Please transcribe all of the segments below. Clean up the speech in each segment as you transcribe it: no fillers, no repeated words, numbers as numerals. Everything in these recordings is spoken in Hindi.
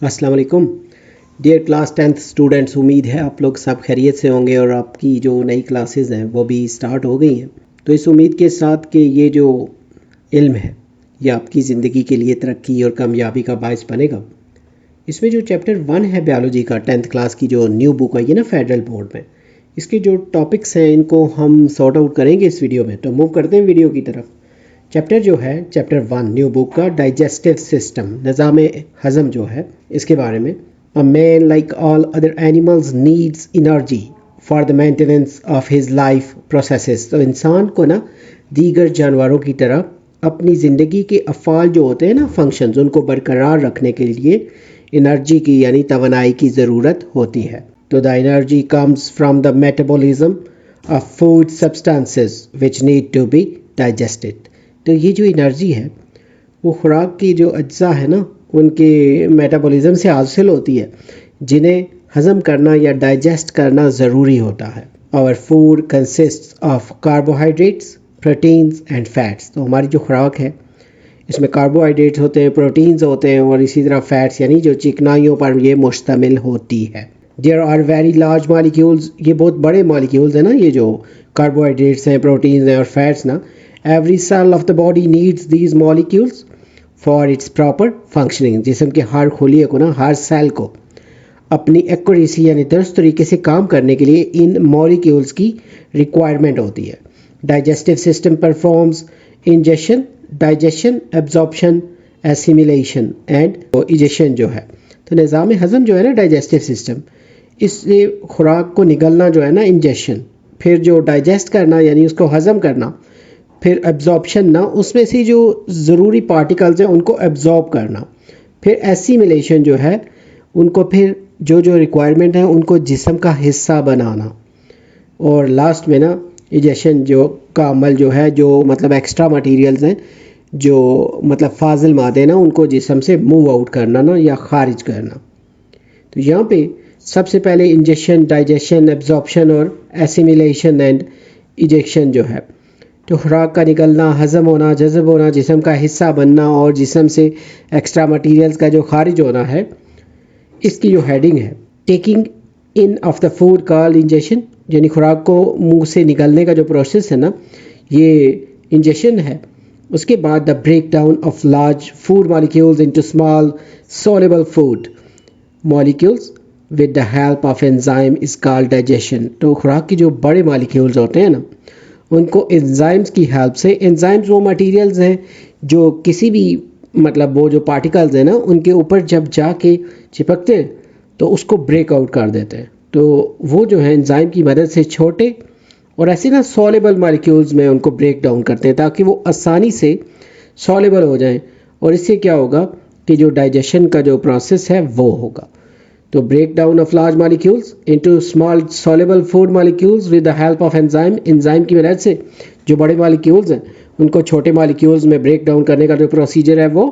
अस्सलाम वालेकुम डियर क्लास 10th स्टूडेंट्स। उम्मीद है आप लोग सब खैरियत से होंगे और आपकी जो नई क्लासेस हैं वो भी स्टार्ट हो गई हैं। तो इस उम्मीद के साथ कि ये जो इल्म है ये आपकी ज़िंदगी के लिए तरक्की और कामयाबी का बायस बनेगा। इसमें जो चैप्टर 1 है बायोलॉजी का 10th क्लास की जो न्यू बुक आई है ना फेडरल बोर्ड में, इसके जो टॉपिक्स हैं इनको हम सॉर्ट आउट करेंगे इस वीडियो में। तो मूव करते हैं वीडियो की तरफ। चैप्टर जो है चैप्टर 1 न्यू बुक का डाइजेस्टिव सिस्टम, निज़ाम हज़म जो है इसके बारे में। A man like all other animals needs energy for the maintenance of his life processes. तो इंसान को ना दीगर जानवरों की तरह अपनी ज़िंदगी के अफ़ाल जो होते हैं ना फंक्शंस, उनको बरकरार रखने के लिए एनर्जी की यानी तवानाई की ज़रूरत होती है। तो the energy comes from the metabolism of food substances which need to be digested. तो ये जो एनर्जी है वो खुराक की जो अज्जा है ना उनके मेटाबॉलिज्म से हासिल होती है, जिन्हें हज़म करना या डाइजेस्ट करना ज़रूरी होता है। Our food consists of carbohydrates, proteins and fats. तो हमारी जो खुराक है इसमें कार्बोहाइड्रेट्स होते हैं, प्रोटीन्स होते हैं और इसी तरह फैट्स यानी जो चिकनाइयों पर ये मुश्तमिल होती है। There are very large molecules, ये बहुत बड़े मॉलिक्यूल्स हैं ना, ये जो कार्बोहाइड्रेट्स हैं, प्रोटीन्स हैं और फैट्स ना। Every cell of the body needs these molecules for its proper functioning. जिस्म के हर खुलिये को ना, हर सेल को अपनी एक्यूरेसी यानी दुरुस्त तरीके से काम करने के लिए इन मॉलिक्यूल्स की रिक्वायरमेंट होती है। Digestive system performs ingestion, digestion, absorption, assimilation and egestion जो है। तो निज़ाम हज़म जो है ना डाइजेस्टिव सिस्टम, इससे खुराक को निगलना जो है ना इंजेशन, फिर जो डाइजेस्ट करना यानी उसको हज़म करना, फिर एब्जॉर्प्शन ना उसमें से जो ज़रूरी पार्टिकल्स हैं उनको एब्जॉर्ब करना, फिर एसिमिलेशन जो है उनको फिर जो जो रिक्वायरमेंट है उनको जिस्म का हिस्सा बनाना, और लास्ट में ना इजेशन जो का अमल जो है, जो मतलब एक्स्ट्रा मटेरियल्स हैं, जो मतलब फाजिल मादे ना उनको जिस्म से मूव आउट करना ना या खारिज करना। तो यहाँ पे सबसे पहले इंजेक्शन, डाइजेशन, एब्जॉर्प्शन और एसिमिलेशन एंड इजेक्शन जो है, तो खुराक का निकलना, हज़म होना, जज़ब होना, जिस्म का हिस्सा बनना और जिस्म से एक्स्ट्रा मटेरियल्स का जो खारिज होना है, इसकी जो हेडिंग है taking in of the food called injection, यानी खुराक को मुंह से निकलने का जो प्रोसेस है ना ये इंजेक्शन है। उसके बाद the break down of large food molecules into small soluble food molecules with the help of enzyme is called digestion. तो खुराक की जो बड़े मॉलिक्यूल्स होते हैं ना उनको एंजाइम्स की हेल्प से, एंजाइम्स वो मटेरियल्स हैं जो किसी भी मतलब वो जो पार्टिकल्स हैं ना उनके ऊपर जब जाके चिपकते हैं तो उसको ब्रेक आउट कर देते हैं। तो वो जो है एंजाइम की मदद से छोटे और ऐसे ना सॉल्युबल मॉलिक्यूल्स में उनको ब्रेक डाउन करते हैं ताकि वो आसानी से सॉल्युबल हो जाएं, और इससे क्या होगा कि जो डाइजेशन का जो प्रोसेस है वो होगा। तो break down of large molecules into small soluble food molecules with the help of enzyme, enzyme की मदद से जो बड़े मॉलिक्यूल्स हैं उनको छोटे मॉलिक्यूल्स में ब्रेक डाउन करने का जो प्रोसीजर है वो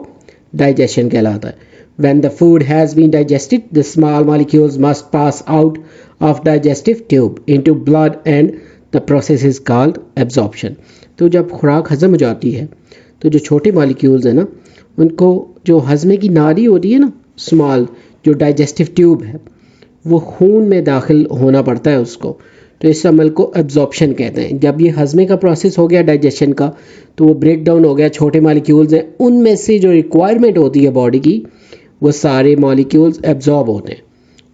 डाइजेशन कहलाता है। When the food has been digested, the small molecules must pass out of digestive tube into blood and the process is called absorption. तो जब खुराक हज़म हो जाती है तो जो छोटे मॉलिक्यूल्स हैं ना उनको जो हज़मे की नाली होती है ना, स्मॉल जो डाइजेस्टिव ट्यूब है, वो खून में दाखिल होना पड़ता है उसको। तो इस अमल को एब्जॉर्प्शन कहते हैं। जब ये हज़मे का प्रोसेस हो गया डाइजेशन का तो वो ब्रेक डाउन हो गया, छोटे मॉलिक्यूल्स हैं उनमें से जो रिक्वायरमेंट होती है बॉडी की वो सारे मॉलिक्यूल्स एब्जॉर्ब होते हैं।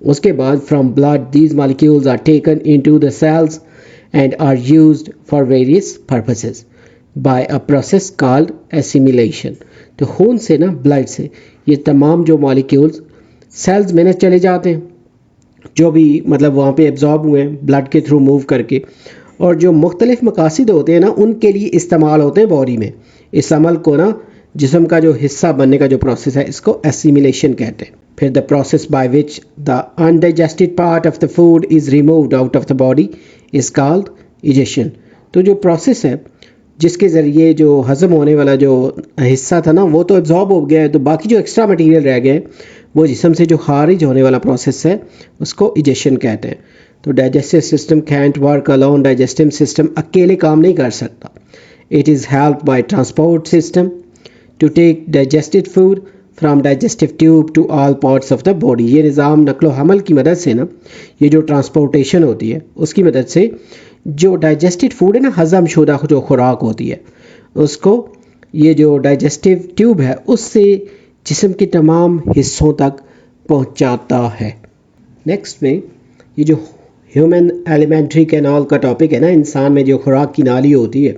उसके बाद from blood these molecules are taken into the cells and are used for various purposes by a process called assimilation. तो खून से ना, ब्लड से ये तमाम जो मॉलिक्यूल्स सेल्स में ना चले जाते हैं, जो भी मतलब वहाँ पे एब्जॉर्ब हुए हैं ब्लड के थ्रू मूव करके, और जो मुख्तलिफ मकासद होते हैं ना उनके लिए इस्तेमाल होते हैं बॉडी में। इस अमल को ना जिस्म का जो हिस्सा बनने का जो प्रोसेस है इसको एसिमिलेशन कहते हैं। फिर the process by which the undigested part of the food is removed out of the body is called egestion. तो जो प्रोसेस है जिसके ज़रिए जो हज़म होने वाला जो हिस्सा था ना वो तो एब्जॉर्ब हो गया है, तो बाकी जो एक्स्ट्रा मटेरियल रह गए वो जिस्म से जो खारिज होने वाला प्रोसेस है उसको इजेशन कहते हैं। तो digestive system can't work alone, digestive system अकेले काम नहीं कर सकता। It is helped by transport system to take digested food from digestive tube to all parts of the body. ये निज़ाम नकलो हमल की मदद से ना, ये जो ट्रांसपोर्टेशन होती है उसकी मदद से जो डाइजेस्टेड फूड है ना, हज़म शुदा जो खुराक होती है उसको ये जो डाइजेस्टिव ट्यूब है उससे जिस्म के तमाम हिस्सों तक पहुंचाता है। नेक्स्ट में ये जो ह्यूमन एलिमेंट्री कैनाल का टॉपिक है ना, इंसान में जो खुराक की नाली होती है,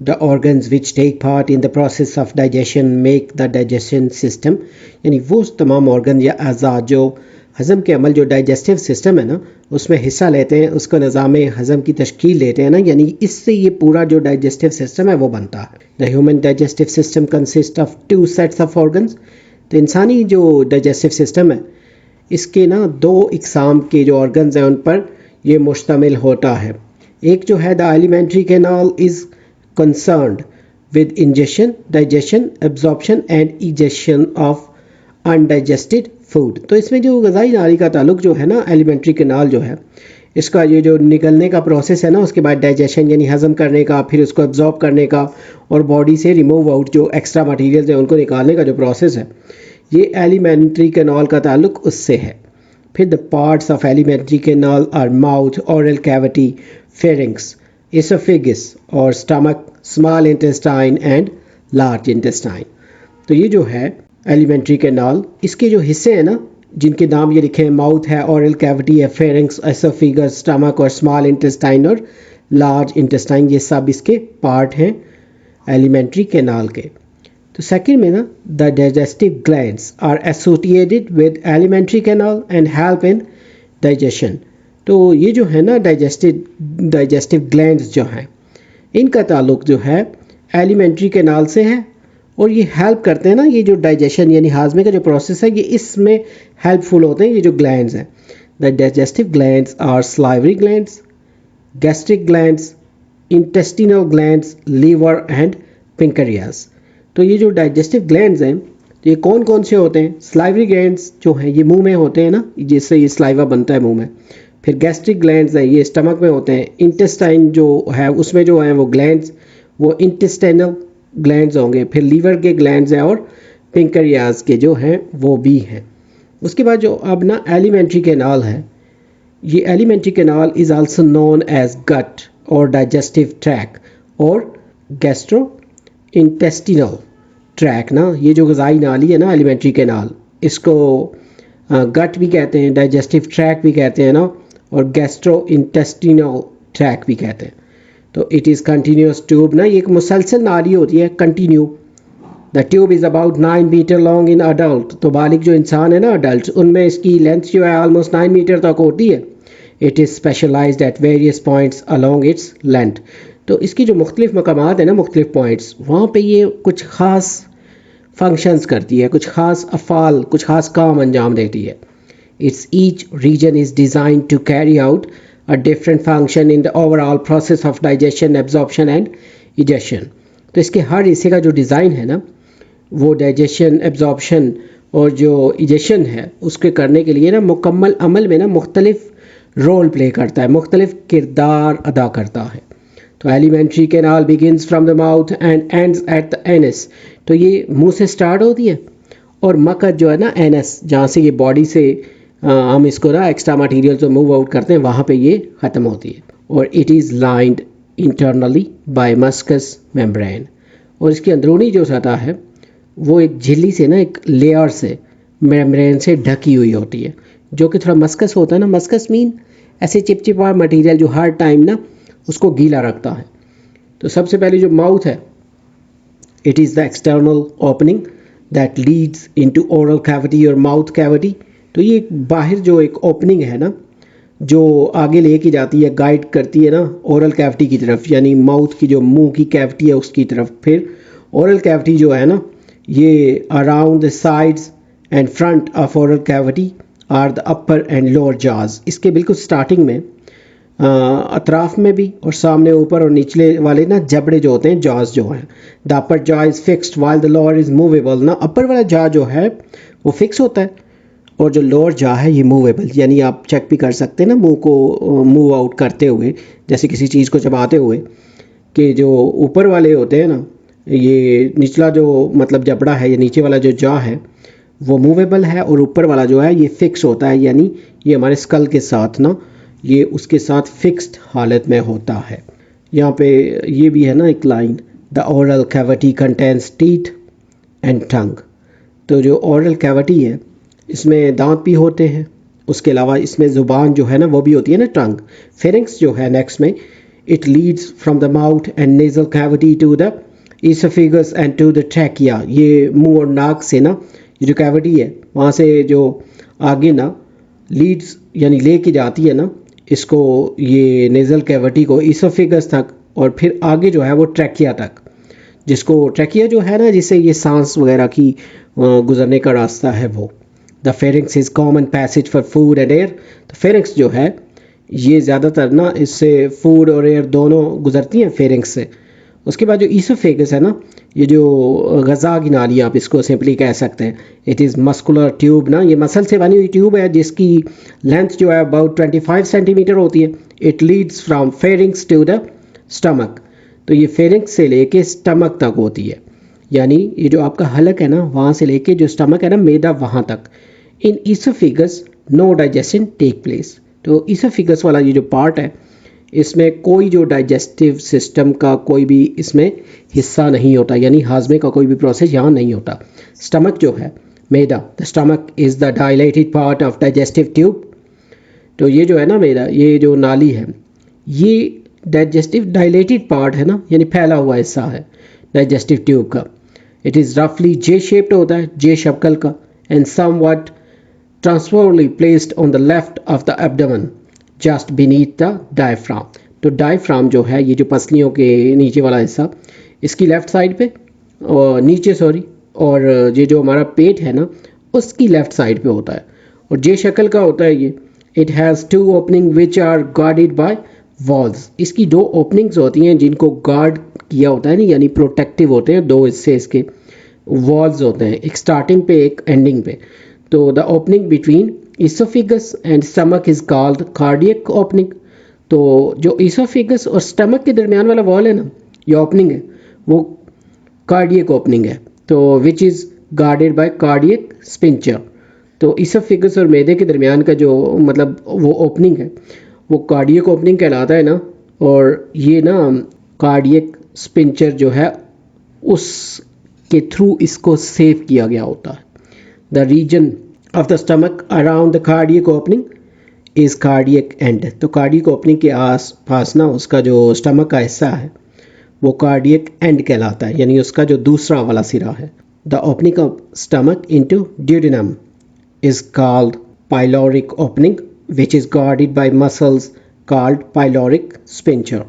the organs which take part in the process of digestion make the digestion system, यानी वो तमाम ऑर्गन या अज़ा जो हज़म के अमल जो डाइजेस्टिव सिस्टम है ना उसमें हिस्सा लेते हैं, उसको निज़ाम हज़म की तश्कील देते हैं ना, यानी इससे ये पूरा जो डाइजेस्टिव सिस्टम है वो बनता है। The human digestive system consist of 2 sets of organs. तो इंसानी जो डाइजेस्टिव सिस्टम है इसके ना 2 इकसाम के जो ऑर्गन्स हैं उन पर ये मुश्तमिल होता है। एक जो है the elementary canal is concerned with ingestion, digestion, absorption and egestion of undigested food. तो इसमें जो ग़ज़ाई नाली का ताल्लुक जो है ना, एलिमेंट्री कैनाल जो है इसका ये जो निकलने का प्रोसेस है ना, उसके बाद डाइजेशन यानी हज़म करने का, फिर उसको एब्जॉर्ब करने का और बॉडी से रिमूव आउट जो एक्स्ट्रा मटीरियल्स हैं उनको निकालने का जो प्रोसेस है, ये एलिमेंट्री कैनाल का ताल्लुक उससे है। फिर the parts of alimentary canal are mouth, oral cavity, pharynx, oesophagus और stomach, small intestine and large intestine. तो ये जो है एलिमेंट्री कैनाल, इसके जो हिस्से हैं ना जिनके नाम ये लिखे हैं, माउथ है, ओरल कैविटी है, फेरिंक्स, एसोफेगस, स्टमक और स्मॉल इंटेस्टाइन और लार्ज इंटेस्टाइन, ये सब इसके पार्ट हैं एलिमेंट्री कैनाल के। तो सेकंड में ना the digestive glands are associated with alimentary canal and help in digestion. तो ये जो है ना डाइजेस्टिव ग्लैंड्स जो हैं इनका ताल्लुक जो है एलिमेंट्री कैनाल से है और ये हेल्प करते हैं ना, ये जो डाइजेशन यानी हाजमे का जो प्रोसेस है ये इसमें हेल्पफुल होते हैं ये जो ग्लैंड्स हैं। The digestive glands are salivary glands, gastric glands, intestinal glands, liver and pancreas. तो ये जो डाइजेस्टिव ग्लैंड्स हैं ये कौन कौन से होते हैं? सलाइवरी ग्लैंड्स जो हैं ये मुंह में होते हैं ना, जिससे ये सलाइवा बनता है मुंह में। फिर गैस्ट्रिक ग्लैंड्स हैं ये स्टमक में होते हैं। इंटेस्टाइन जो है उसमें जो है वो ग्लैंड्स वो इंटेस्टाइनल ग्लैंड्स होंगे। फिर लीवर के ग्लैंड्स हैं और पेंक्रियास के जो हैं वो भी हैं। उसके बाद जो अब ना एलिमेंट्री कैनाल है, ये alimentary canal is also known as gut और डाइजेस्टिव ट्रैक और गैस्ट्रो इंटेस्टिनल ट्रैक ना, ये जो ग़ज़ाई नाली है ना एलिमेंट्री कैनाल, इसको गट भी कहते हैं, डाइजेस्टिव ट्रैक भी कहते हैं ना, और गैस्ट्रो इंटेस्टिनल ट्रैक भी कहते हैं। तो इट इज़ कंटिन्यूस ट्यूब ना, ये एक मुसलसल नाली होती है, continue. The tube is about 9 metre long in adult. तो बालिग जो इंसान है ना अडल्ट, उनमें इसकी लेंथ जो है ऑलमोस्ट 9 मीटर तक होती है। It is specialised at various points along its length. तो इसकी जो मुख्तलिफ मकामात है ना, मुख्तलिफ पॉइंट्स, वहाँ पे ये कुछ ख़ास फंक्शंस करती है, कुछ ख़ास अफ़ाल, कुछ ख़ास काम अंजाम देती है। Its each region is design to carry out a different function in the overall process of digestion, absorption and digestion। तो इसके हर हिस्से का जो डिज़ाइन है ना वो डाइजेशन, एब्जॉर्प्शन और जो इजेशन है उसके करने के लिए ना मुकम्मल अमल में ना मुख्तलिफ रोल प्ले करता है, मुख्तलिफ किरदार अदा करता है। तो alimentary canal begins from the mouth and ends at the anus. तो ये मुंह से स्टार्ट होती है और मकद जो है ना एनस, जहाँ से ये बॉडी से हम इसको ना एक्स्ट्रा मटीरियल जो मूव आउट करते हैं वहाँ पे ये ख़त्म होती है। और it is lined internally by mucous membrane. और इसकी अंदरूनी जो सतह है वो एक झिल्ली से ना, एक लेयर से, मेम्ब्रेन से ढकी हुई होती है, जो कि थोड़ा मस्कस होता है ना। मस्कस मीन ऐसे चिपचिपा मटीरियल जो हर टाइम ना उसको गीला रखता है। तो सबसे पहले जो माउथ है, it is the external opening that leads into oral cavity और माउथ कैविटी। तो ये बाहर जो एक ओपनिंग है ना जो आगे लेके जाती है, गाइड करती है ना ओरल कैविटी की तरफ, यानी माउथ की जो मुंह की कैविटी है उसकी तरफ। फिर ओरल कैविटी जो है ना ये around the sides and front of oral cavity are the upper and lower jaws. इसके बिल्कुल स्टार्टिंग में अतराफ में भी और सामने, ऊपर और निचले वाले ना जबड़े जो होते हैं, जॉज जो हैं। The upper jaw is fixed while the lower is movable ना। अपर वाला जॉ जो है वो फिक्स होता है और जो लोअर जॉ है ये मूवेबल, यानी आप चेक भी कर सकते हैं ना मुंह को मूव आउट करते हुए, जैसे किसी चीज़ को चबाते हुए, कि जो ऊपर वाले होते हैं ना ये निचला जो मतलब जबड़ा है, ये नीचे वाला जो जॉ है वो मूवेबल है, और ऊपर वाला जो है ये फिक्स होता है, यानी ये हमारे स्कल के साथ ना ये उसके साथ फिक्स्ड हालत में होता है। यहाँ पे ये भी है ना एक line, the oral cavity contains teeth and tongue. तो जो ओरल कैविटी है इसमें दांत भी होते हैं, उसके अलावा इसमें ज़ुबान जो है ना वो भी होती है ना, टंग। फेरिंक्स जो है नेक्स्ट में, it leads from the mouth and nasal cavity to the oesophagus and to the trachea. ये मुंह और नाक से ना ये जो कैविटी है वहाँ से जो आगे ना लीड्स यानी ले के जाती है ना इसको, ये नेज़ल कैविटी को ईसोफेगस तक, और फिर आगे जो है वो ट्रैकिया तक, जिसको ट्रैकिया जो है ना जिससे ये सांस वगैरह की गुजरने का रास्ता है वो। The pharynx is common passage for food and air. तो फेरिंक्स जो है ये ज़्यादातर ना इससे फूड और एयर दोनों गुजरती हैं फेरिंक्स से। उसके बाद जो ईसोफेगस है ना, ये जो गज़ा की नाली आप इसको सिंपली कह सकते हैं। इट इज़ मस्कुलर ट्यूब ना, ये मसल से बनी हुई ट्यूब है जिसकी लेंथ जो है अबाउट 25 सेंटीमीटर होती है। It leads from pharynx to the stomach. तो ये फेरिंक्स से लेके स्टमक तक होती है, यानी ये जो आपका हलक है ना वहाँ से लेके जो स्टमक है ना मैदा वहाँ तक। In oesophagus no digestion take place. तो ईसोफेगस वाला ये जो पार्ट है इसमें कोई जो डाइजेस्टिव सिस्टम का कोई भी इसमें हिस्सा नहीं होता, यानी हाजमे का कोई भी प्रोसेस यहाँ नहीं होता। स्टमक जो है मैदा, the stomach is the dilated part of digestive tube. तो ये जो है ना मैदा, ये जो नाली है ये डाइजेस्टिव डायलेटेड पार्ट है ना, यानी फैला हुआ हिस्सा है डाइजेस्टिव ट्यूब का। इट इज़ रफली जे शेप्ड होता है, जे शक्ल का, and somewhat transversely placed on the left of the abdomen just beneath the diaphragm. तो डायफ्राम जो है ये जो पसलियों के नीचे वाला हिस्सा, इसकी लेफ़्ट साइड पे और नीचे और ये जो हमारा पेट है ना उसकी लेफ़्ट साइड पे होता है, और जे शक्ल का होता है ये। It has two opening which are guarded by walls. इसकी दो ओपनिंग्स होती हैं जिनको गार्ड किया होता है ना, यानी प्रोटेक्टिव होते हैं। दो हिस्से इसके वॉल्स होते हैं, एक स्टार्टिंग पे एक एंडिंग पे। तो the opening between oesophagus and stomach is called cardiac opening. तो जो ईसोफेगस और स्टमक के दरमियान वाला वॉल है ना, ये ओपनिंग है, वो कार्डियक ओपनिंग है। तो which is guarded by cardiac sphincter. तो ईसोफेगस और मैदे के दरमियान का जो मतलब वो ओपनिंग है वो कार्डियक ओपनिंग कहलाता है ना, और ये ना कार्डियक स्पिंचर जो है उसके थ्रू इसको सेव किया गया होता है। The region of the stomach around the cardiac opening is cardiac end. तो कार्डियक ओपनिंग के आस पास ना उसका जो स्टमक का हिस्सा है वो कार्डियक एंड कहलाता है, यानी उसका जो दूसरा वाला सिरा है। The opening of stomach into duodenum is called pyloric opening which is guarded by muscles called pyloric sphincter.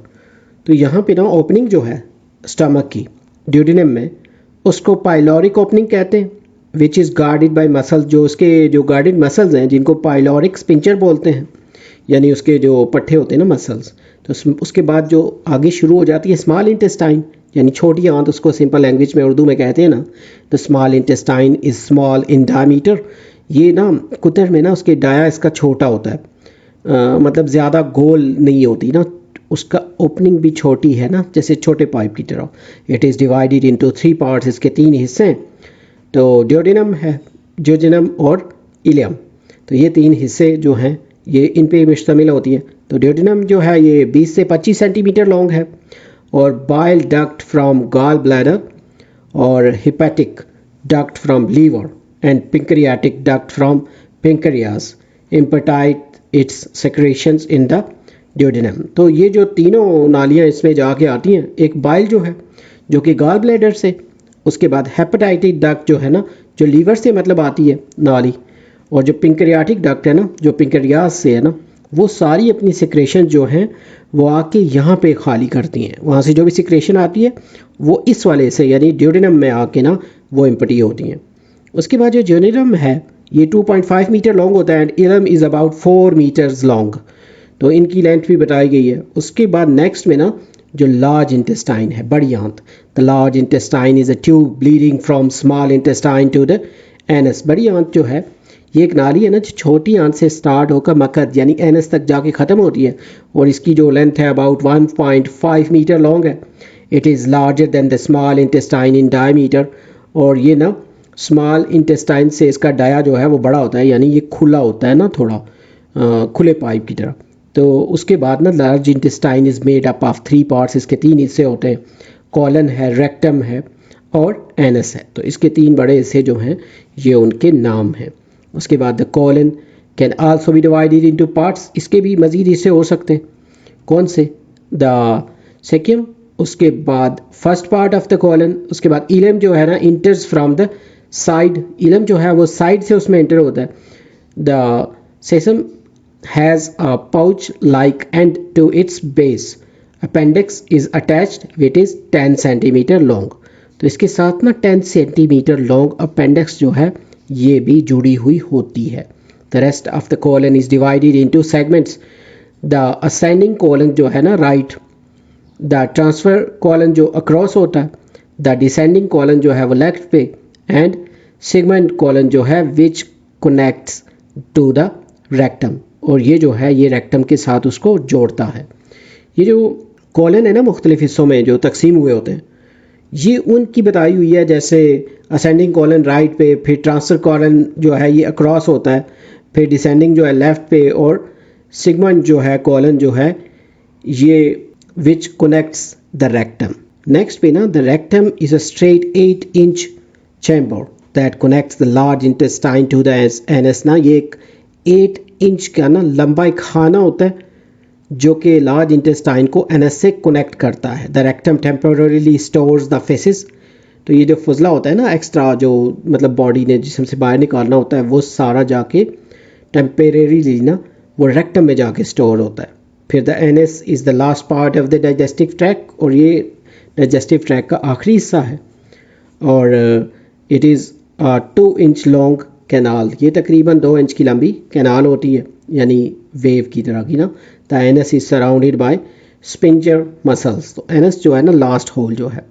तो यहाँ पे ना ओपनिंग जो है स्टमक की ड्यूडेनम में उसको पाइलोरिक ओपनिंग कहते हैं, which is guarded by muscles. जो उसके जो गार्डेड मसल्स हैं जिनको पाइलोरिक स्पिंचर बोलते हैं, यानी उसके जो पट्टे होते हैं ना मसल्स। तो उसके बाद जो आगे शुरू हो जाती है स्मॉल इंटेस्टाइन, यानी छोटी आंत, उसको सिंपल लैंग्वेज में उर्दू में कहते हैं ना, the small intestine is small in diameter. ये ना कुतर में ना उसके डाया इसका छोटा होता है, मतलब ज़्यादा गोल नहीं होती ना, उसका ओपनिंग भी छोटी है ना, जैसे छोटे पाइप की तरह। It is divided into 3 parts, इसके 3 हिस्से हैं। तो ड्यूडेनम है, ड्यूडेनम और इलियम, तो ये 3 हिस्से जो हैं ये इन पे मुश्तमिल होती है। तो ड्यूडेनम जो है ये 20 से 25 सेंटीमीटर लॉन्ग है, और bile duct from gallbladder, और hepatic duct from liver, and pancreatic duct from pancreas empty it its secretions in the duodenum. तो ये जो तीनों नालियाँ इसमें जाके आती हैं, एक बाइल जो है जो कि गॉल ब्लैडर से, उसके बाद हेपेटाइटिक डक्ट जो है ना जो लीवर से मतलब आती है नाली, और जो पिंक्रियाटिक डक्ट है ना जो पिंक्रियास से है ना, वो सारी अपनी सिक्रेशन जो हैं वो आके यहाँ पे खाली करती हैं। वहाँ से जो भी सिक्रेशन आती है वो इस वाले से यानी ड्यूडेनम में आके ना वो इम्पटी होती हैं। उसके बाद जो ड्यूडेनम है ये 2.5 मीटर लॉन्ग होता है, एंड इलम इज़ अबाउट 4 मीटर्स लॉन्ग। तो इनकी लेंथ भी बताई गई है। उसके बाद नेक्स्ट में ना जो लार्ज इंटेस्टाइन है, बड़ी आंत, the large intestine is a tube leading from small intestine to the anus. बड़ी आंत जो है ये एक नाली है ना जो छोटी आंत से स्टार्ट होकर मकद यानी एनस तक जाके ख़त्म होती है, और इसकी जो लेंथ है अबाउट 1.5 मीटर लॉन्ग है। It is larger than the small intestine in diameter, और ये ना स्मॉल इंटेस्टाइन से इसका डाया जो है वो बड़ा होता है, यानी ये खुला होता है ना, थोड़ा खुले पाइप की तरह। तो उसके बाद ना large intestine is made up of 3 parts, इसके 3 हिस्से होते हैं, कॉलन है, रेक्टम है और एनस है। तो इसके 3 बड़े हिस्से जो हैं ये उनके नाम हैं। उसके बाद the colon can also be divided into parts, इसके भी मज़ीद हिस्से हो सकते हैं। कौन से? द सेकेंड, उसके बाद first part of the colon, उसके बाद इलम जो है ना इंटर्स फ्रॉम द साइड, इलम जो है वो साइड से उसमें एंटर होता है। The cecum has a pouch like end to its base, appendix is attached which is 10 centimetre long. तो इसके साथ ना 10 सेंटीमीटर लॉन्ग अपेंडिक्स जो है ये भी जुड़ी हुई होती है। The rest of the colon is divided into segments, the ascending colon जो है ना राइट, द ट्रांसफर कॉलन जो अक्रॉस होता है, द डिसेंडिंग कॉलन जो है वो लेफ्ट पे, एंड सेगमेंट कॉलन जो है which connects to the rectum, और ये जो है ये रेक्टम के साथ उसको जोड़ता है। ये जो कॉलन है ना मुख्तलिफ हिस्सों में जो तकसीम हुए होते हैं, ये उनकी बताई हुई है, जैसे असेंडिंग कॉलन राइट पे, फिर ट्रांसफर कॉलन जो है ये अक्रॉस होता है, फिर डिसेंडिंग जो है लेफ़्ट पे, और सेगमेंट जो है कॉलन जो है ये which connects the rectum. Next पे ना the rectum is a straight 8 inch chamber that connects the large intestine to the anus. ना ये एक 8 इंच का ना लंबा एक खाना होता है जो कि लार्ज इंटेस्टाइन को एनस से कनेक्ट करता है। The rectum temporarily stores the faces, तो ये जो फजला होता है ना एक्स्ट्रा, जो मतलब बॉडी ने जिसम से बाहर निकालना होता है, वो सारा जाके टेम्परेरीली ना वो रेक्टम में जाके स्टोर होता है। फिर the anus is the last part of the digestive tract, और ये डाइजेस्टिव ट्रैक का आखिरी हिस्सा है, और it is 2 inch long canal, ये तकरीबन 2 इंच की लंबी कैनाल होती है, यानी वेव की तरह की ना। The anus is surrounded by sphincter muscles, तो एनस जो है ना लास्ट होल जो है,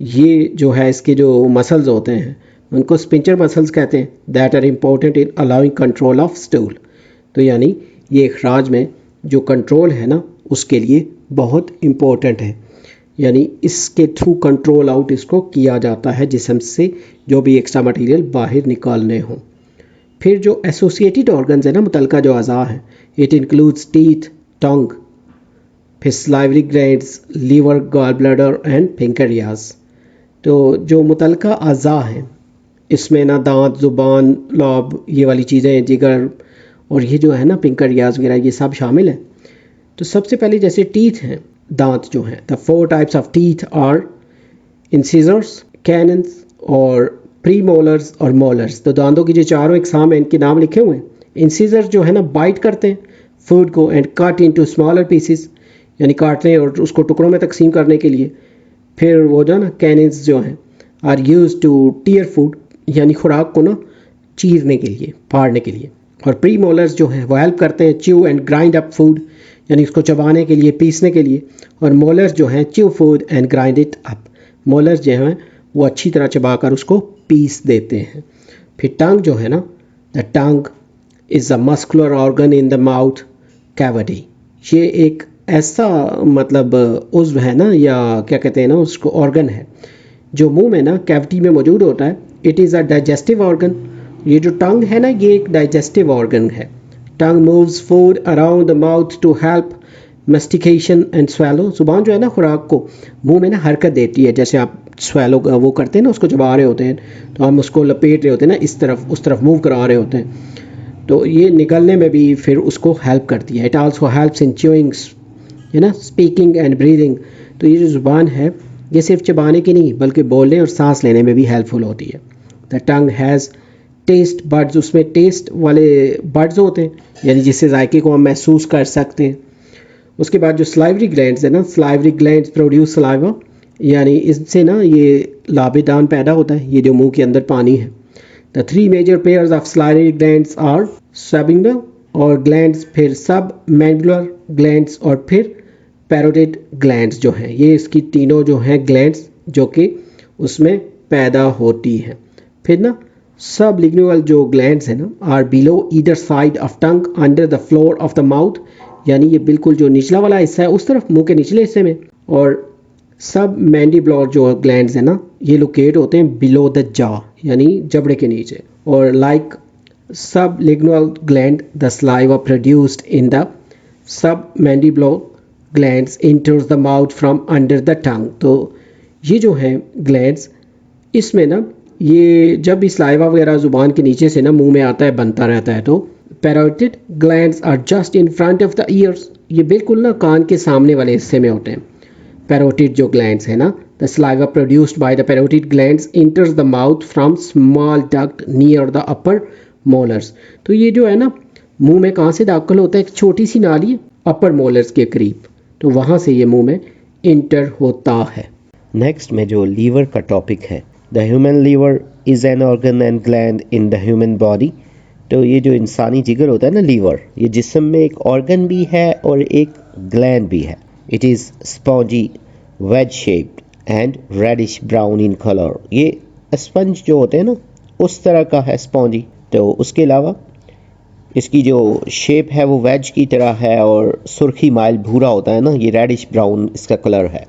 ये जो है इसके जो मसल्स होते हैं उनको स्पिंजर मसल्स कहते हैं, that are important in allowing control of stool. तो यानी ये इखराज में जो कंट्रोल है ना उसके लिए बहुत इम्पोर्टेंट है, यानी इसके थ्रू कंट्रोल आउट इसको किया जाता है जिस्म से जो भी एक्स्ट्रा मटेरियल बाहर निकालने हों। फिर जो एसोसिएटेड ऑर्गन्स है ना, मुतलका जो अज़ा है, इट इंक्लूड्स टीथ, टंग, फिर salivary glands, liver, gall bladder and pancreas. तो जो मुतलका अज़ा हैं इसमें ना दांत, ज़ुबान, लॉब, ये वाली चीज़ें, जिगर, और ये जो है ना पेंक्रियाज वगैरह, ये सब शामिल हैं। तो सबसे पहले जैसे टीथ हैं, दांत जो हैं, the 4 types of teeth are incisors, canines और प्री मोलर्स और मोलर्स। तो दांतों की जो चारों इकसाम हैं इनके नाम लिखे हुए हैं। इंसिजर जो है ना बाइट करते हैं फूड को, and cut into smaller pieces, यानी काटने और उसको टुकड़ों में तकसीम करने के लिए। फिर वो जो ना कैनन्स जो हैं are used to tear food, यानी खुराक को ना चीरने के लिए, फाड़ने के लिए। और प्री मोलर्स जो हैं वो हेल्प करते हैं chew and grind up food, यानी उसको चबाने के लिए, पीसने के लिए। और मोलर्स जो हैं chew food and grind it up, molars जो हैं वो अच्छी तरह चबाकर उसको पीस देते हैं। फिर टंग जो है ना, the tongue is a muscular organ in the mouth cavity, ये एक ऐसा मतलब उज़्व है ना, या क्या कहते हैं ना उसको, ऑर्गन है जो मुंह में ना कैविटी में मौजूद होता है। It is a digestive organ, ये जो टंग है ना ये एक डाइजेस्टिव ऑर्गन है। Tongue moves food around the mouth to help mastication and swallow, जुबान जो है ना खुराक को मुंह में ना हरकत देती है, जैसे आप स्वेलो वो करते हैं ना, उसको चबा रहे होते हैं तो हम उसको लपेट रहे होते हैं ना, इस तरफ उस तरफ मूव करा रहे होते हैं, तो ये निकलने में भी फिर उसको हेल्प करती है। It also helps in chewing, है ना, स्पीकिंग एंड ब्रीदिंग। तो ये जो ज़ुबान है ये सिर्फ चबाने की नहीं बल्कि बोलने और सांस लेने में भी हेल्पफुल होती है। The tongue has taste buds, उसमें टेस्ट वाले बर्ड्स होते हैं, यानी जिससे जायके को हम महसूस कर सकते हैं। उसके बाद जो सलाइवरी ग्लैंड्स है ना, सलाइवरी ग्लैंड्स प्रोड्यूस सलाइवा, यानी इससे ना ये लाबेदान पैदा होता है, ये जो मुंह के अंदर पानी है। The 3 major pairs of salivary glands are sublingual और ग्लैंड्स, फिर सब मैंडुलर ग्लैंड्स, और फिर पैरोटिड ग्लैंड्स जो हैं, ये इसकी तीनों जो हैं ग्लैंड्स जो कि उसमें पैदा होती हैं। फिर ना सब लिग्नल जो ग्लैंड्स हैं ना are below either side of tongue under the floor of the mouth, यानी ये बिल्कुल जो निचला वाला हिस्सा है उस तरफ मुंह के निचले हिस्से में, और सब मैंडिबुलर जो ग्लैंड्स हैं ना, ये लोकेट होते हैं बिलो द जॉ, यानी जबड़े के नीचे। और like sublingual gland, the saliva produced in the submandibular glands enters the mouth from under the tongue. तो ये जो है ग्लैंड्स, इसमें ना ये जब भी सलाइवा वगैरह ज़ुबान के नीचे से ना मुंह में आता है, बनता रहता है, तो parotid glands are just in front of the ears, ये बिल्कुल ना कान के सामने वाले हिस्से में होते हैं पैरोटिड जो ग्लैंड्स है ना। The saliva produced by the parotid glands enters the mouth from small duct near the upper molars. तो ये जो है ना मुंह में कहाँ से दाखिल होता है, एक छोटी सी नाली अपर मोलर्स के करीब, तो वहाँ से ये मुंह में इंटर होता है। नेक्स्ट में जो लीवर का टॉपिक है, the human liver is an organ and gland in the human body. तो ये जो इंसानी जिगर होता है ना, लीवर, ये जिस्म में एक ऑर्गन भी है और एक ग्लैंड भी है। It is spongy, wedge shaped and reddish brown in colour. ये स्पंज जो होते हैं ना, उस तरह का है स्पॉन्जी। तो उसके अलावा इसकी जो शेप है वो वेज की तरह है और सुर्खी माइल भूरा होता है ना, ये रेडिश ब्राउन इसका कलर है।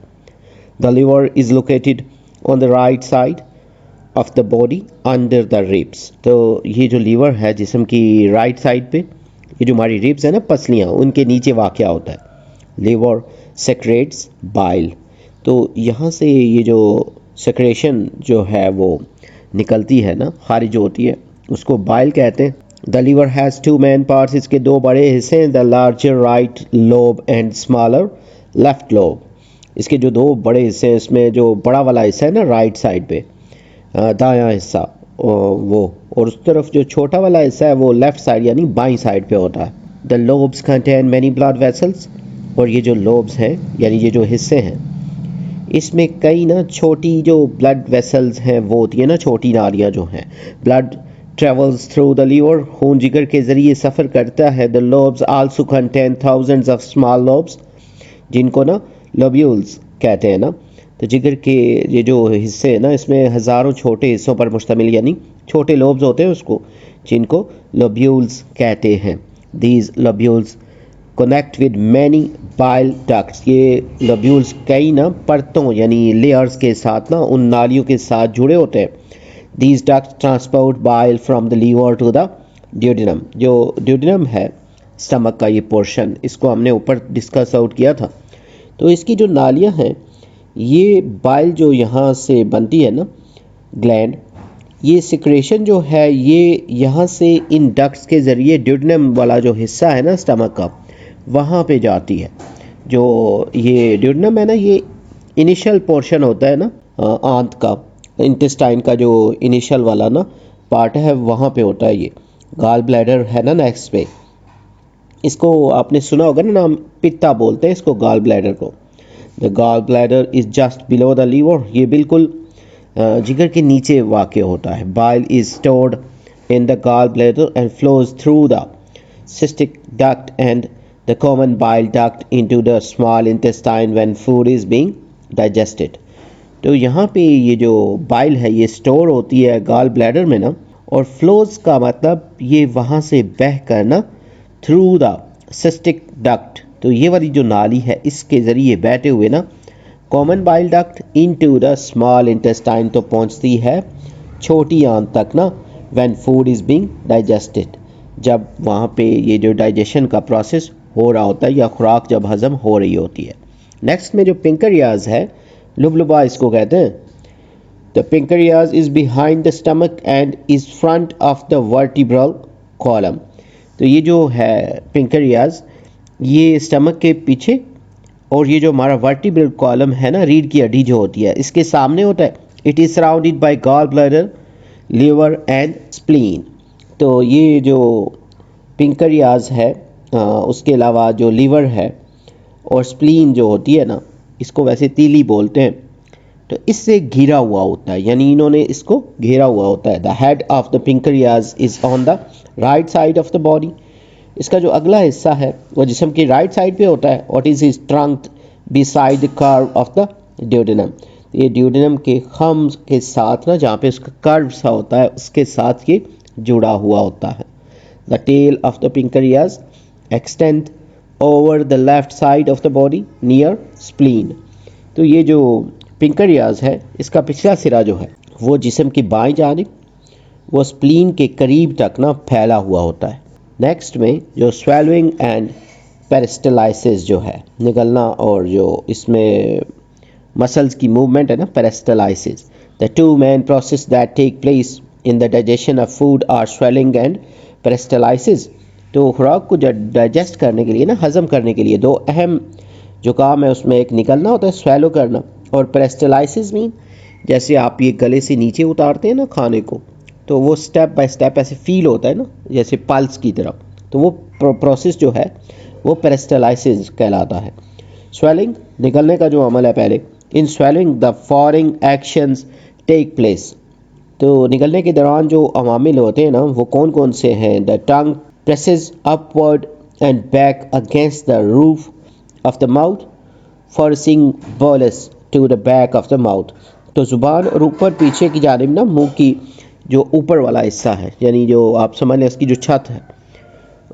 The liver is located on the right side of the body under the ribs. तो ये जो लीवर है जिस्म की राइट साइड पे, ये जो हमारी रिब्स है ना, पसलियाँ, उनके नीचे वाक़या होता है। Liver secrets bile. तो यहाँ से ये जो सेक्रेशन जो है वो निकलती है ना, खारिज होती है, उसको बाइल कहते हैं। The liver has two main parts, इसके दो बड़े हिस्से हैं, the larger right lobe and smaller left lobe. इसके जो दो बड़े हिस्से हैं, इसमें जो बड़ा वाला हिस्सा है ना राइट साइड पे, दायां हिस्सा वो, और उस तरफ जो छोटा वाला हिस्सा है वो लेफ्ट साइड यानी बाईं साइड पे होता है। The lobes contain many blood vessels. और ये जो लोब्स हैं यानी ये जो हिस्से हैं, इसमें कई ना छोटी जो ब्लड वेसल्स हैं वो होती है ना, छोटी नालियाँ जो हैं। Blood travels through the liver, खून जिगर के ज़रिए सफ़र करता है। The lobes also contain thousands of small lobes, जिनको ना लोब्यूल्स कहते हैं ना। तो जिगर के ये जो हिस्से हैं ना, इसमें हज़ारों छोटे हिस्सों पर मुश्तमिल यानी छोटे लोब्स होते हैं उसको, जिनको लोब्यूल्स कहते हैं। These lobules connect with many bile ducts. ये लोब्यूल्स कई ना परतों यानी लेयर्स के साथ ना, उन नालियों के साथ जुड़े होते हैं। These ducts transport bile from the liver to the duodenum. जो ड्यूडेनम है स्टमक का ये पोर्शन, इसको हमने ऊपर डिस्कस आउट किया था। तो इसकी जो नालियाँ हैं, ये बाइल जो यहाँ से बनती है ना ग्लैंड, ये सिक्रेशन जो है ये यहाँ से इन डक्ट्स के ज़रिए ड्यूडेनम वाला जो हिस्सा है ना स्टमक का, वहाँ पे जाती है। जो ये ड्यूडेनम है ना, ये इनिशियल पोर्शन होता है ना आंत का, इंटेस्टाइन का जो इनिशियल वाला ना पार्ट है, वहाँ पे होता है। ये गाल ब्लैडर है ना नेक्स्ट पे, इसको आपने सुना होगा ना नाम, पित्ता बोलते हैं इसको, गाल ब्लैडर को। The gall bladder is just below the liver. ये बिल्कुल जिगर के नीचे वाक़ होता है। Bile is stored in the gall bladder and flows through the cystic duct and the common bile duct into the small intestine when food is being digested. तो यहाँ पे ये जो बाइल है ये स्टोर होती है गाल ब्लैडर में ना, और फ्लोज का मतलब ये वहाँ से बह कर ना थ्रू द सिस्टिक डक्ट, तो ये वाली जो नाली है इसके ज़रिए बहते हुए ना common bile duct into the small intestine, तो पहुँचती है छोटी आंत तक ना, when food is being digested, जब वहाँ पे ये जो डाइजेशन का प्रोसेस हो रहा होता है या खुराक जब हज़म हो रही होती है। नेक्स्ट में जो पिंक्रियाज है, लुबलुबा इसको कहते हैं। The pancreas is behind the stomach and is front of the vertebral column. तो ये जो है पिंक्रियाज, ये स्टमक के पीछे, और ये जो हमारा वर्टिब्रल कॉलम है ना, रीढ़ की हड्डी जो होती है, इसके सामने होता है। It is surrounded by gall bladder, liver and spleen. तो ये जो पिंक्रियाज है, उसके अलावा जो लीवर है और स्प्लीन जो होती है ना, इसको वैसे तीली बोलते हैं, तो इससे घिरा हुआ होता है, यानी इन्होंने इसको घेरा हुआ होता है। The head of the pancreas is on the right side of the body. इसका जो अगला हिस्सा है वो जिस्म की राइट साइड पे होता है। What is is trunk beside the curve of the duodenum. ये ड्यूडेनम के खम के साथ ना, जहाँ पे उसका कर्व सा होता है, उसके साथ ये जुड़ा हुआ होता है। The tail of the pancreas extend over the left side of the body near spleen. तो ये जो पिंकरियाज है इसका पिछला सिरा जो है वो जिस्म की बाईं जानिब वो स्प्लीन के करीब तक ना फैला हुआ होता है। नेक्स्ट में जो स्वेलविंग एंड पेरिस्टलाइसिस जो है निकलना और जो इसमें मसल्स की मूवमेंट है ना peristalsis, the two main process that take place in the digestion of food are swallowing and peristalsis. तो खुराक को डाइजेस्ट करने के लिए ना हजम करने के लिए दो अहम जो काम है उसमें एक निकलना होता है स्वेलो करना, और पेरिस्टलाइसिस मीन जैसे आप ये गले से नीचे उतारते हैं ना खाने को तो वो स्टेप बाय स्टेप ऐसे फील होता है ना जैसे पल्स की तरह, तो वो प्रोसेस जो है वो पेरिस्टलाइसिस कहलाता है। स्वेलिंग निकलने का जो अमल है पहले, in swallowing the following actions take place. तो निकलने के दौरान जो अवामिल होते हैं ना वो कौन कौन से हैं, the tongue presses upward and back against the roof of the mouth forcing bolus to the back of the mouth. तो ज़ुबान और ऊपर पीछे की जानिब ना मुंह की जो ऊपर वाला हिस्सा है यानी जो आप समझ लें उसकी जो छत है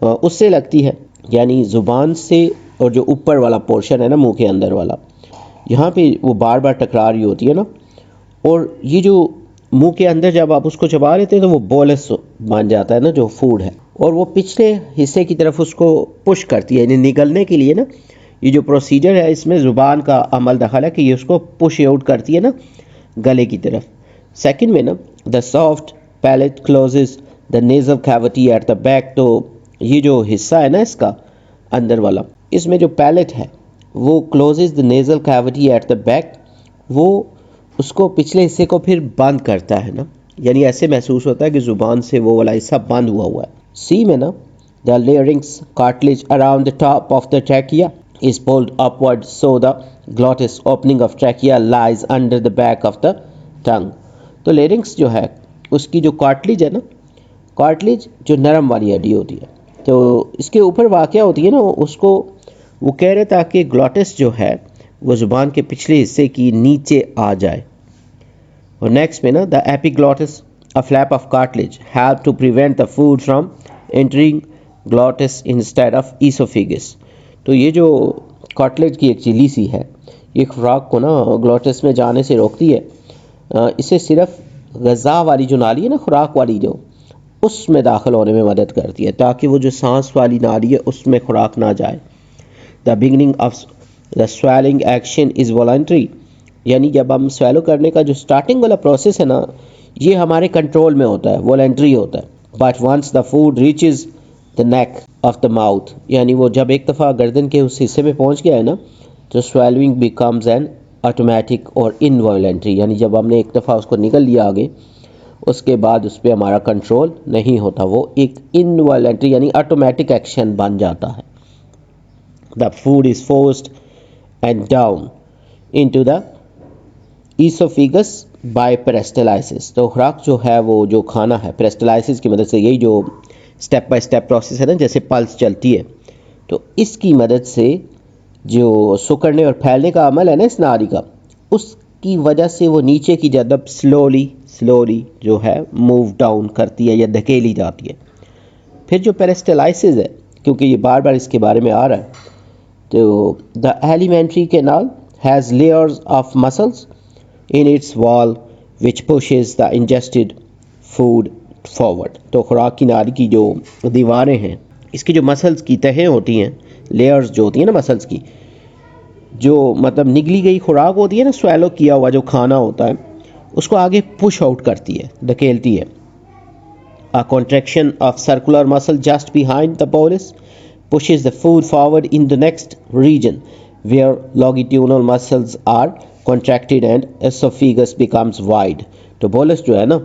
उससे लगती है, यानी ज़ुबान से और जो ऊपर वाला पोर्शन है ना मुंह के अंदर वाला यहाँ पे वो बार बार टकरा रही होती है ना, और ये जो मुंह के अंदर जब आप उसको चबा लेते हैं तो वो बोलस बन जाता है ना जो फूड है, और वो पिछले हिस्से की तरफ उसको पुश करती है। यानी निकलने के लिए ना ये जो प्रोसीजर है इसमें ज़ुबान का अमल दखल है कि ये उसको पुश आउट करती है ना गले की तरफ। सेकंड में ना the soft palate closes the nasal cavity at the back. तो ये जो हिस्सा है ना इसका अंदर वाला, इसमें जो पैलेट है वो closes the nasal cavity at the back, वो उसको पिछले हिस्से को फिर बंद करता है ना, यानी ऐसे महसूस होता है कि ज़ुबान से वो वाला हिस्सा बंद हुआ है। सी में ना the larynx cartilage around the top of the trachea is pulled upward so the glottis opening of trachea lies under the back of the tongue। तो लेरिंग्स जो है उसकी जो कार्टिलेज है ना, कार्टिलेज जो नरम वाली हड्डी होती है तो इसके ऊपर वाक़या होती है ना, उसको वो कह रहे ताकि ग्लॉटिस जो है वो ज़ुबान के पिछले हिस्से की नीचे आ जाए। और नेक्स्ट में ना the epiglottis a flap of cartilage help to prevent the food from entering glottis instead of oesophagus. तो ये जो कार्टिलेज की एक झिल्ली सी है ये खुराक को ना ग्लॉटिस में जाने से रोकती है। इसे सिर्फ ग़ज़ा वाली जो नाली है ना खुराक वाली जो उसमें दाखिल होने में मदद करती है ताकि वो जो सांस वाली नाली है उसमें खुराक ना जाए। The beginning of the swelling action is voluntary, यानी जब हम स्वेलो करने का जो स्टार्टिंग वाला प्रोसेस है ना ये हमारे कंट्रोल में होता है, वॉलंटरी होता है। But once the food reaches the neck of the mouth, यानी वो जब एक दफ़ा गर्दन के उस हिस्से में पहुंच गया है ना तो स्वेलिंग बिकम्स एन ऑटोमेटिक और इनवॉलंटरी, यानी जब हमने एक दफ़ा उसको निकल लिया आगे उसके बाद उस पर हमारा कंट्रोल नहीं होता, वो एक इनवॉलंटरी यानी ऑटोमेटिक एक्शन बन जाता है। The food is forced and down into the oesophagus by peristalsis. तो खुराक जो है वो जो खाना है पेरिस्टलाइसिस की मदद से, यही जो स्टेप बाय स्टेप प्रोसेस है ना जैसे पल्स चलती है, तो इसकी मदद से जो सुकड़ने और फैलने का अमल है ना इस नाड़ी का उसकी वजह से वो नीचे की जानब स्लोली जो है मूव डाउन करती है या धकेली जाती है। फिर जो पेरिस्टलाइसिस है क्योंकि ये बार बार इसके बारे में आ रहा है, तो the alimentary canal has layers of muscles in its wall which pushes the ingested food forward. तो खुराक की नाली की जो दीवारें हैं इसकी जो मसल्स की तहें होती हैं, लेयर्स जो होती हैं ना मसल्स की, जो मतलब निगली गई खुराक होती है ना स्वेलो किया हुआ जो खाना होता है उसको आगे पुश आउट करती है, धकेलती है। A contraction of circular muscle just behind the bolus pushes the food forward in the next region where longitudinal muscles are contracted and esophagus becomes wide। तो बोलस जो है ना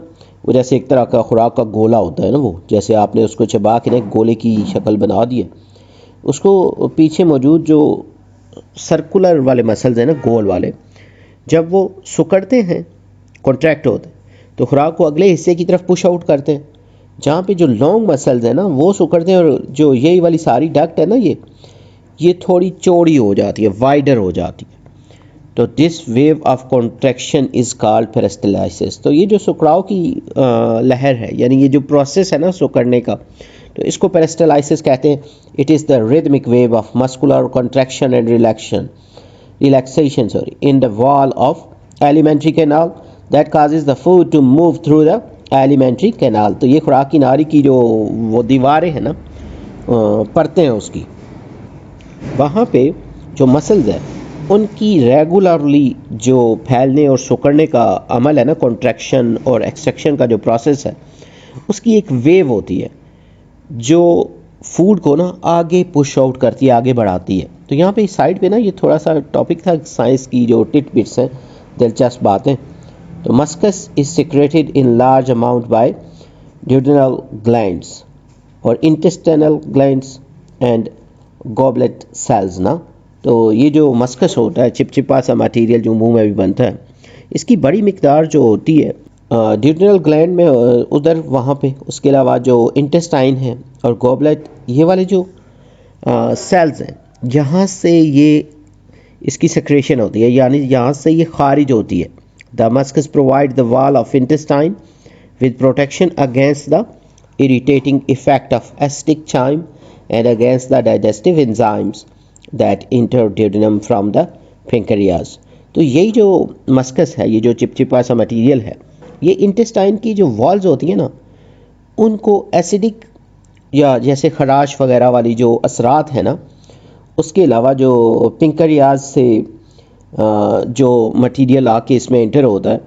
वो जैसे एक तरह का खुराक का गोला होता है ना, वो जैसे आपने उसको चबा के ना एक गोले की शक्ल बना दी है, उसको पीछे मौजूद जो सर्कुलर वाले मसल्स हैं ना गोल वाले, जब वो सुकड़ते हैं कॉन्ट्रैक्ट होते हैं तो खुराक को अगले हिस्से की तरफ पुश आउट करते हैं। जहाँ पे जो लॉन्ग मसल्स हैं ना वो सुकड़ते हैं और जो यही वाली सारी डक्ट है ना ये थोड़ी चौड़ी हो जाती है, वाइडर हो जाती है। तो this wave of contraction is called peristalsis. तो ये जो सुकड़ाव की लहर है यानी ये जो प्रोसेस है ना सुकड़ने का, तो इसको पेरिस्टलाइसिस कहते हैं। It is the rhythmic wave of muscular contraction and रिलैक्शन। relaxation sorry in the wall of alimentary canal that causes the food to move through the alimentary canal. तो ये खुराक की नाली की जो वो दीवारें हैं ना, परतें हैं उसकी, वहाँ पे जो मसल्स है उनकी रेगुलरली जो फैलने और सिकुड़ने का अमल है ना, कॉन्ट्रैक्शन और एक्सट्रैक्शन का जो प्रोसेस है, उसकी एक वेव होती है जो फूड को ना आगे पुश आउट करती है, आगे बढ़ाती है. तो यहाँ पे इस साइड पे ना ये थोड़ा सा टॉपिक था साइंस की जो टिट बिट्स हैं, दिलचस्प बातें. तो mucus is secreted in large amount by duodenal glands और intestinal glands and goblet cells ना. तो ये जो मस्कस होता है, चिपचिपा सा मटेरियल जो मुंह में भी बनता है, इसकी बड़ी मिकदार जो होती है ड्यूडेनल ग्लैंड में उधर वहाँ पे. उसके अलावा जो इंटेस्टाइन है और गॉबलेट, ये वाले जो सेल्स हैं, यहाँ से ये इसकी सेक्रेशन होती है, यानी यहाँ से ये खारिज होती है. The mucus provide the wall of intestine with protection against the irritating effect of acidic chyme and against the digestive enzymes that enter duodenum from the pancreas. तो यही जो मस्कस है, ये जो चिपचिपा सा मटीरियल है, ये इंटेस्टाइन की जो वॉल्स होती हैं ना, उनको एसिडिक या जैसे खराश वगैरह वाली जो असरात है ना, उसके अलावा जो पेंक्रियाज से जो मटेरियल आके इसमें एंटर होता है,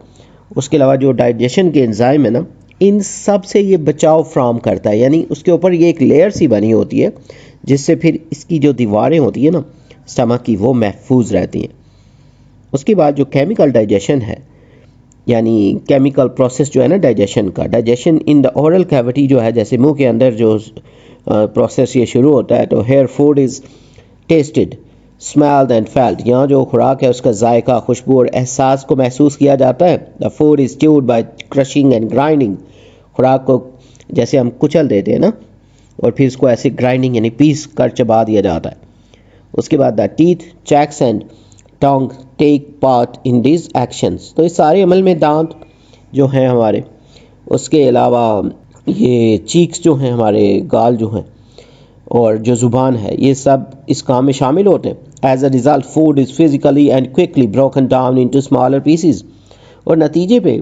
उसके अलावा जो डाइजेशन के एंजाइम है ना, इन सब से ये बचाव फ्राहम करता है. यानी उसके ऊपर ये एक लेयर सी बनी होती है जिससे फिर इसकी जो दीवारें होती है ना स्टमक की, वो महफूज रहती हैं. उसके बाद जो केमिकल डाइजेशन है, यानी केमिकल प्रोसेस जो है ना डाइजेशन का, digestion in the oral cavity जो है, जैसे मुंह के अंदर जो प्रोसेस ये शुरू होता है. तो here food is tasted, smelled and felt. यहाँ जो खुराक है उसका जायका, खुशबू और एहसास को महसूस किया जाता है. The food is chewed by crushing and grinding. खुराक को जैसे हम कुचल देते हैं ना, और फिर इसको ऐसे ग्राइंडिंग यानी पीस कर चबा दिया जाता है. उसके बाद the teeth, cheeks and tongue take part in this actions. तो इस सारे अमल में दांत जो हैं हमारे, उसके अलावा ये चीक्स जो हैं हमारे, गाल जो हैं, और जो ज़ुबान है, ये सब इस काम में शामिल होते हैं. As a result food is physically and quickly broken down into smaller pieces. और नतीजे पे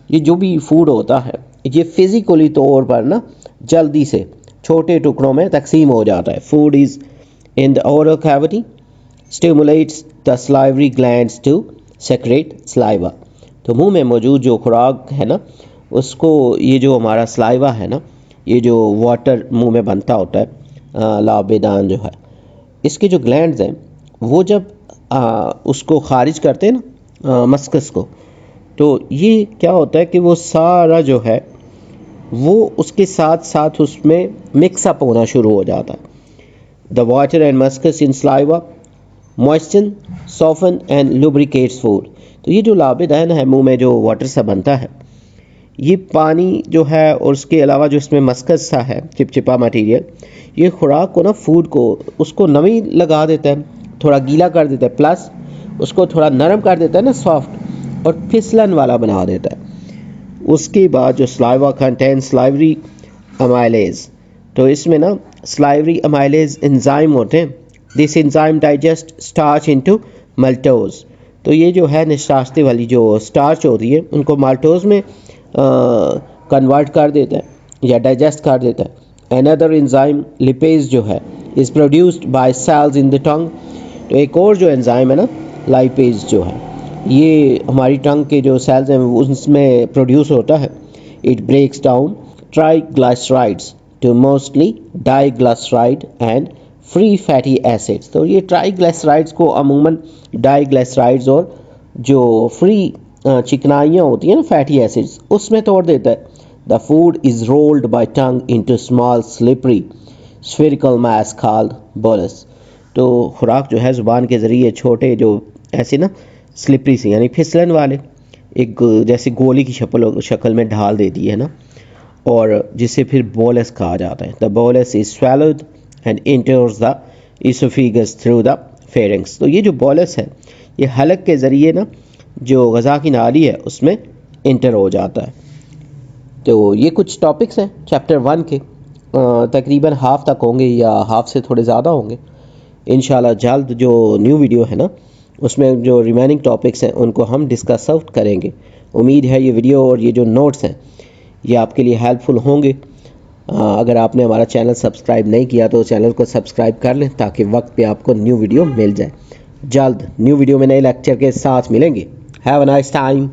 ये जो भी फूड होता है, ये फिज़िकली तौर पर ना जल्दी से छोटे टुकड़ों में तकसीम हो जाता है. Food is in the oral cavity stimulates the salivary glands to secrete saliva. तो मुंह में मौजूद जो खुराक है ना, उसको ये जो हमारा सलाइवा है ना, ये जो वाटर मुंह में बनता होता है, लाबेदान जो है, इसके जो ग्लैंड्स हैं वो जब उसको खारिज करते हैं ना मस्कस को, तो ये क्या होता है कि वो सारा जो है वो उसके साथ साथ उसमें मिक्सअप होना शुरू हो जाता है. The water and mucus in saliva moisten, soften and lubricates food. तो ये जो लाबेदान है मुंह में जो वाटर सा बनता है, ये पानी जो है और उसके अलावा जो इसमें मस्कस सा है, चिपचिपा मटेरियल, ये खुराक को ना, फूड को, उसको नमी लगा देता है, थोड़ा गीला कर देता है, प्लस उसको थोड़ा नरम कर देता है ना, सॉफ्ट और फिसलन वाला बना देता है. उसके बाद जो सलाइवा कंटेन सलाइवरी अमाइलेज. तो इसमें ना सलाइवरी अमाइलेज एंजाइम होते हैं. This enzyme digest starch into maltose. तो ये जो है निशास्ते वाली जो स्टार्च होती है, उनको माल्टोज में कन्वर्ट कर देता है या डाइजेस्ट कर देता है. अनदर एंजाइम लिपेज जो है is produced by cells in the tongue. तो एक और जो एंजाइम है ना, लाइपेज जो है, ये हमारी टंग के जो सेल्स हैं उसमें प्रोड्यूस होता है. It breaks down triglycerides to mostly diglyceride and free fatty acids. तो ये ट्राइग्लिसराइड्स को अमूमन डाइग्लिसराइड्स और जो फ्री चिकनाइयाँ होती हैं ना, फैटी एसिड्स, उसमें तोड़ देता है. The food is rolled bye tongue into small slippery spherical mass called bolus. तो खुराक जो है ज़ुबान के ज़रिए छोटे जो ऐसे ना स्लिपरी से यानी फिसलन वाले एक जैसे गोली की शक्ल में ढाल देती है ना, और जिसे फिर बोलस कहा जाता है. The bolus is swallowed and enters the esophagus through the pharynx. तो ये जो बोलस है, ये हलक के ज़रिए ना जो गज़ा की नाली है उसमें इंटर हो जाता है. तो ये कुछ टॉपिक्स हैं चैप्टर 1 के, तकरीबन हाफ तक होंगे या हाफ से थोड़े ज़्यादा होंगे. इंशाल्लाह जल्द जो न्यू वीडियो है ना, उसमें जो रिमेनिंग टॉपिक्स हैं उनको हम डिस्कस आउट करेंगे। उम्मीद है ये वीडियो और ये जो नोट्स हैं ये आपके लिए हेल्पफुल होंगे। अगर आपने हमारा चैनल सब्सक्राइब नहीं किया तो चैनल को सब्सक्राइब कर लें ताकि वक्त पे आपको न्यू वीडियो मिल जाए। जल्द न्यू वीडियो में नए लेक्चर के साथ मिलेंगे। Have a nice time.